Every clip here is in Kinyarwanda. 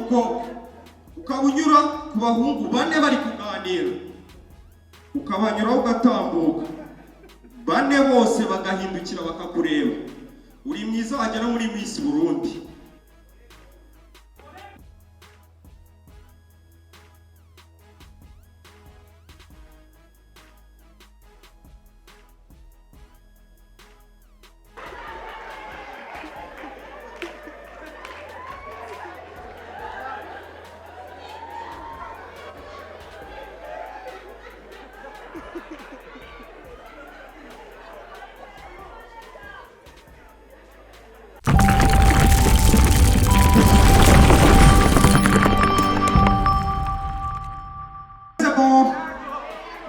umukobwa ukabunyura ku bahungu bane bari kuganira ukabanyuraho ugatambuka bane bose bagahindukira bakakureba uri mwiza wagera muri Miss Burundi.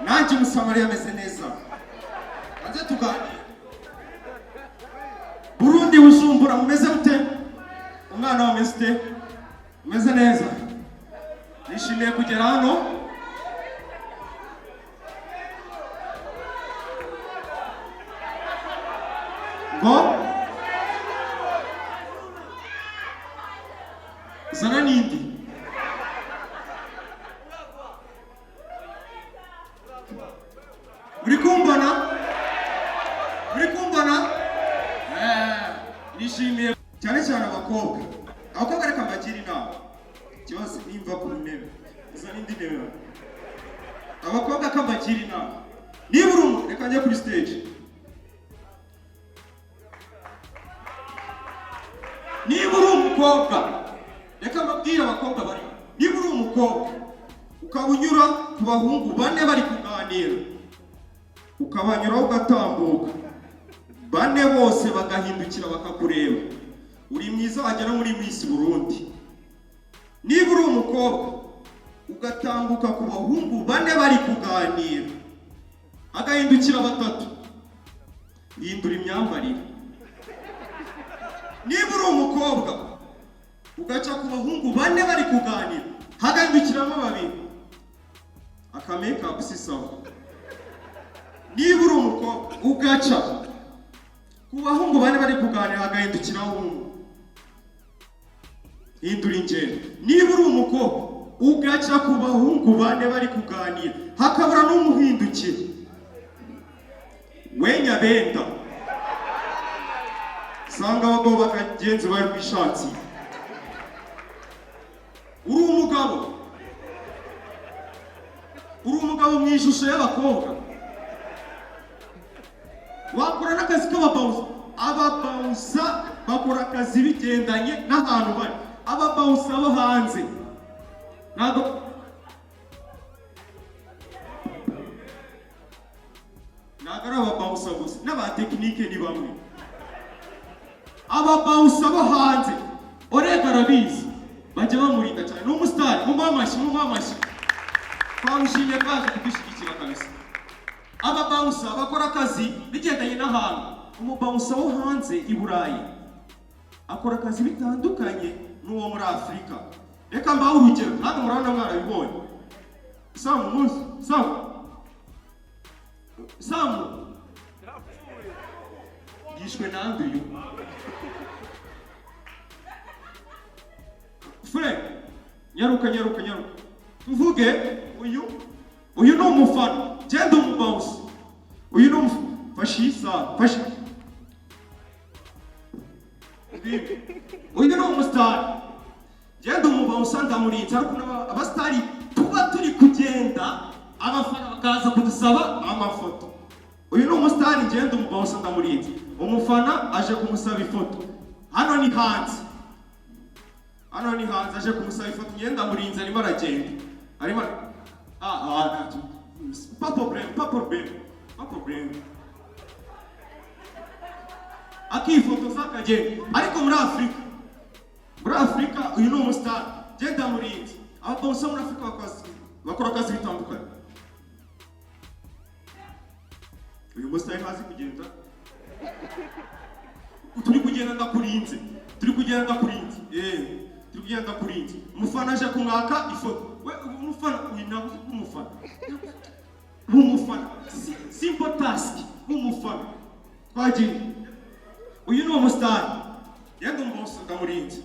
Nanjye Musamariya ameze neza. Anze tuganire. Burundi Bujumbura mumeze mute? Umwana wa meste meze neza. Nishimiye kugera hano. Ngo zana nindi. Muri kumbona? Nishimiye cyane cyane abakobwa reka mbagira inama kibazo nimva ku ntebe iza n'indi ntebe abakobwa akambagira inama niba uri reka njye kuri stage niba uri umukobwa reka mbabwire abakobwa bari niba uri umukobwa ukabunyura ku bahungu bane bari kuganira ukabanyuraho ugatambuka bane bose bagahindukira bakakureba uri mwiza wagera muri Miss Burundi. Niba uri umukobwa ugatambuka ku bahungu bane bari kuganira agahindukira batatu hindura imyambarire. Niba uri umukobwa ugaca ku bahungu bane bari kuganira hagahindukiramo babiri akamake up si sawa. Niba uri umukobwa ugaca ku bahungu bane bari kuganira hagahindukiraho umwe hindura ingendo. Niba uri umukobwa ugaca ku bahungu bane bari kuganira hakabura n'umuhindukira we Nyabenda sanga abagabo bakagenzi bari kwishatsi. Uri umugabo mu ishusho y'abakobwa wakora n'akazi k'ababawusa. Ababawusa bakora akazi bigendanye n'ahantu bari. Ababawusa bo hanze ntabwo ari ababawusa gusa n'abatekinike ni bamwe. Ababawusa bo hanze orega arabizi bajya bamurinda cyane. Ni umusitari mumamashyi twamushimye twaje kudushyigikira kabisa. Ababawusa bakora akazi bigendanye n'ahantu. Umubawusa wo hanze i Burayi akora akazi bitandukanye n'uwo muri Afurika. Reka mbaho urugero ntabwo murabona mwarabibonye. Samu yishwe nande uyu Fred nyaruka mvuge uyu ni umufana genda umubawusa. Uyu ni umufasha uyu ni umusitari genda umubawusa ndamurinze. Ariko abasitari tuba turi kugenda abafana bakaza kudusaba amafoto. Uyu ni umusitari genda umubawusa ndamurinze. Umufana aje kumusaba ifoto hano ni hanze aje kumusaba ifoto ngenda murinze arimo aragenda arimo pas problème akifotoza akagenda. Ariko muri Afurika uyu ni umusitari genda murinze. Ababawusa muri Afurika bakora akazi bitandukanye. Uyu musitari ntazi kugenda turi kugenda ndakurinze. Umufana aje kumwaka ifoto. We umufana navuze umufana simple task umufana twagiye. Uyu ni umusitari genda umubawusa ndamurinze.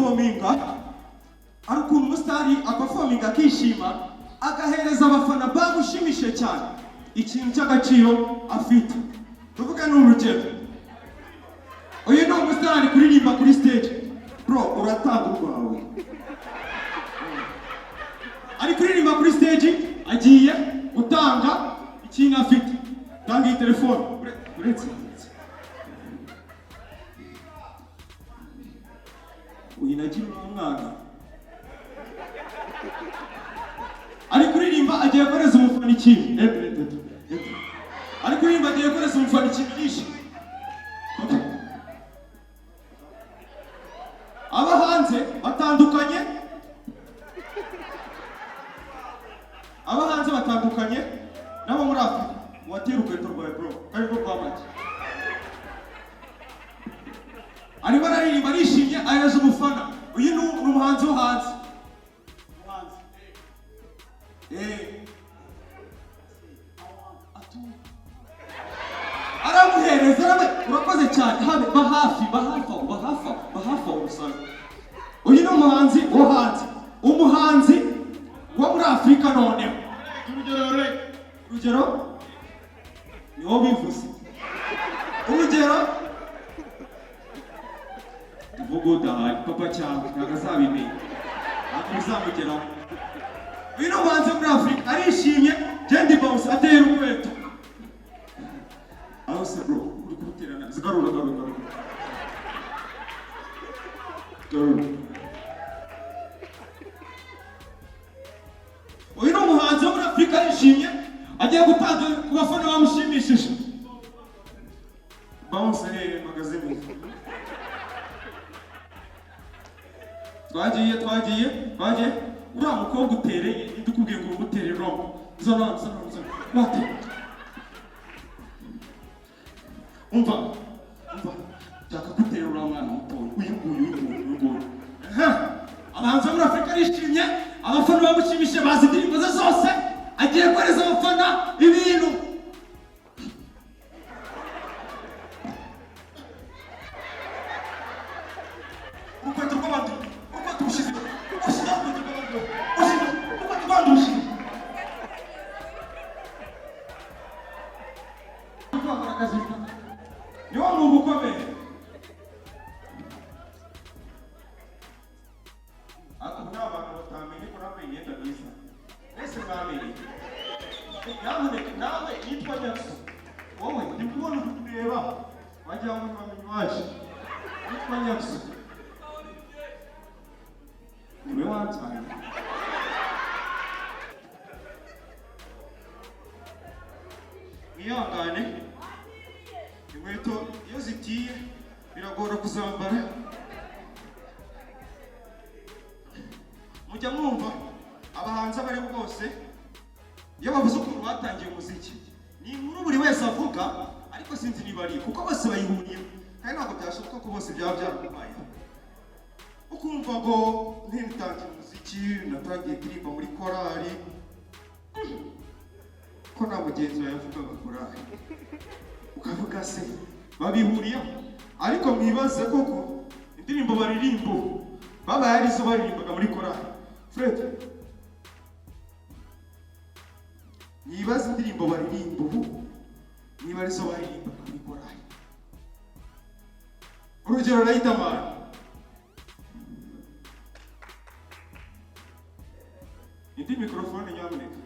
guperforminga ari ukuntu umusitari aperforminga akishima agahereza abafana bamushimishe cyane ikintu cy'agaciro afite. Tuvuga n'urugero, uyu ni umusitari kuririmba kuri stage, bro uratanga urwawe. Ari kuririmba kuri stage agiye gutanga ikintu afite, tanga iyi telefone uretse uyinagira umwana. Ari kuririmba agiye koreza umufana ikintu, ari kuririmba agiye koreza umufana ikintu yishimye. Aba hanze batandukanye, aba hanze batandukanye nabo muri Afurika. Watera urukweto rwawe bro, kari rwo rwamake. Arimo araririmba arishimye ahereza umufana. Uyu ni umuhanzi wo hanze. Aramuhereza urakoze cyane, bahafi umusana. Uyu ni umuhanzi wo hanze, umuhanzi wo muri Afurika noneho. Urugero niho bivuze. Urugero tuvuga udahari papa cyangwa ntabwo azabimenya, ntabwo bizamugeraho. Uyu ni umuhanzi wo muri Afurika arishimye, Jendi Bounce ateye urukweto. Aho se bro uri kuruterana zigarura. Uyu ni umuhanzi wo muri Afurika arishimye agiye gutanga ku bafana bamushimishije. Bounce magazine. Twagiye uriya mukobwa utereye ndikubwiye ngo umutere rombo. Zana wate umva cyaka gutera uriya mwana mutoya. Uyu nguyu abahanzi bo muri Afurika arishimye, abafana bamushimishe, bazi indirimbo ze zose, agiye kohereza abafana ibintu. Urukweto rw'abantu ushize niwo mwuga ukomeye. Ariko n'abantu batamenye ko nambaye imyenda myiza, mwese mwamenye. Nyamuneka nawe yitwa Nyaxo, wowe ndi kubona uri kureba wagira ngo ntibamenye waje. Yitwa Nyaxo niwe wanzanye. Mwihangane, inkweto iyo zitiye biragora kuzambara. Mujya mwumva abahanzi abari bose iyo bavuze ukuntu batangiye umuziki, ni inkuru buri wese avuga, ariko sinzi niba ari kuko bose bayihuriyeho, kandi ntabwo byashoboka ko bose byaba byarabayeho. Ukumva ngo ntitangiye umuziki natangiye kuririmba muri korali, ko nta mugenzi wawe yavugaga korali, ukavuga se babihuriyeho. Ariko mwibaze koko indirimbo baririmbo babaye arizo baririmbaga muri korali. Fred, nibaze indirimbo baririmbo ubu niba arizo baririmbaga muri korali. Urugero Riderman, indi mikrofone nyamuneka,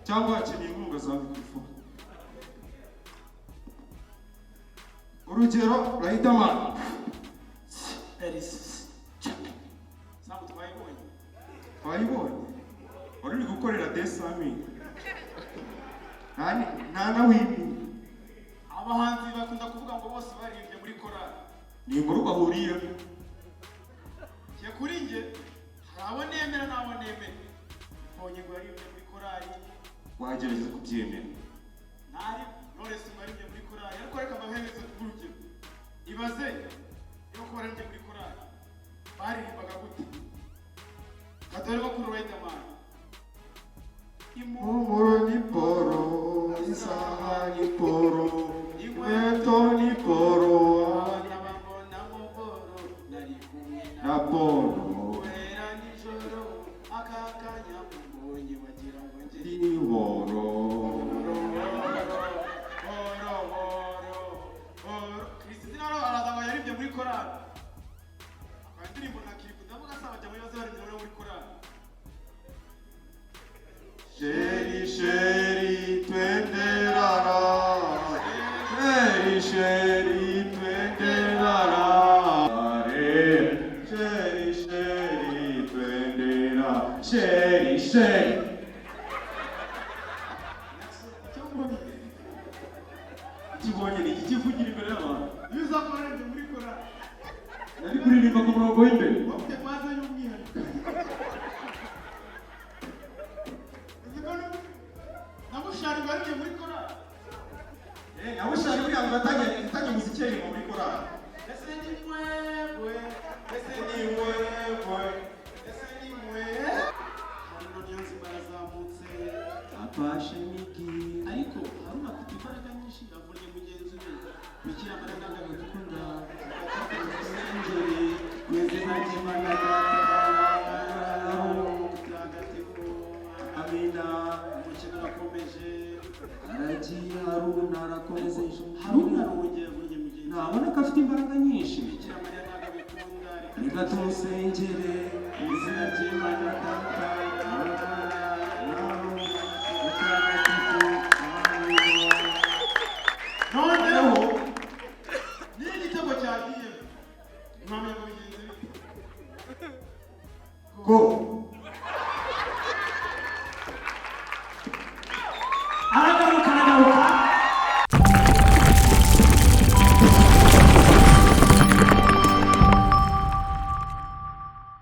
cyangwa hakeneye inkunga za mikrofone. Urugero Riderman, ntabwo twayibonye wari uri gukorera desami nta na wimwe. Abahanzi bakunda kuvuga ngo bose baririmbye muri korali, ni inkuru bahuriyeho. Kuri njye hari abo nemera n'abo nemera. Mbonye ngo yaririmbye muri korali, wagerageza kubyemera. Ntari Knowless baririmbye muri korali, ariko reka mbahereze urugero. Ibaze iyo ko baririmbye muri korali baririmbaga gute? Kadore bakuru Riderman, impumuro ni poro, isaha ni poro, inkweto ni poro, abana babona mu poro, nari kumwe raporo wera nijoro akakanya mbonye wagira ngo ngeri ihoro Kristina ro aradaba yaribye muri korali indirimbo nakiri kudavuga saba jya muri baze bari muri korali Sheri sheri twenderara Sheri sheri twenderara Sheri sheri twendera Sheri sheri Kibonye ni iki kivugira imbere y'abantu yuza kwarebye muri korali Nari kuririmba ku murongo w'imbere wafite kwaza y'umwihariko namushari baribye muri korali Nabushari buriya ngo atanye muziki yaririmba muri korali ese ni mwebwe ese ni Niwewe ese ni mwe hano nyanzi barazamutse Apashe migi ariko haruna afite imbaraga nyinshi avunye mugenzi we bikira mbaraga ndagukunda Ngeri Mwezina Jimana mutagatifu Amina umukino urakomeje Aragiye Haruna arakomeza haruna arongeye avunye mugenzi we ntabona ko afite imbaraga nyinshi bikira mariya ndagukunda reka tumusengere izina ry'Imana Data noneho niyo igitego cyagiye impamya ngo bigenze bite Go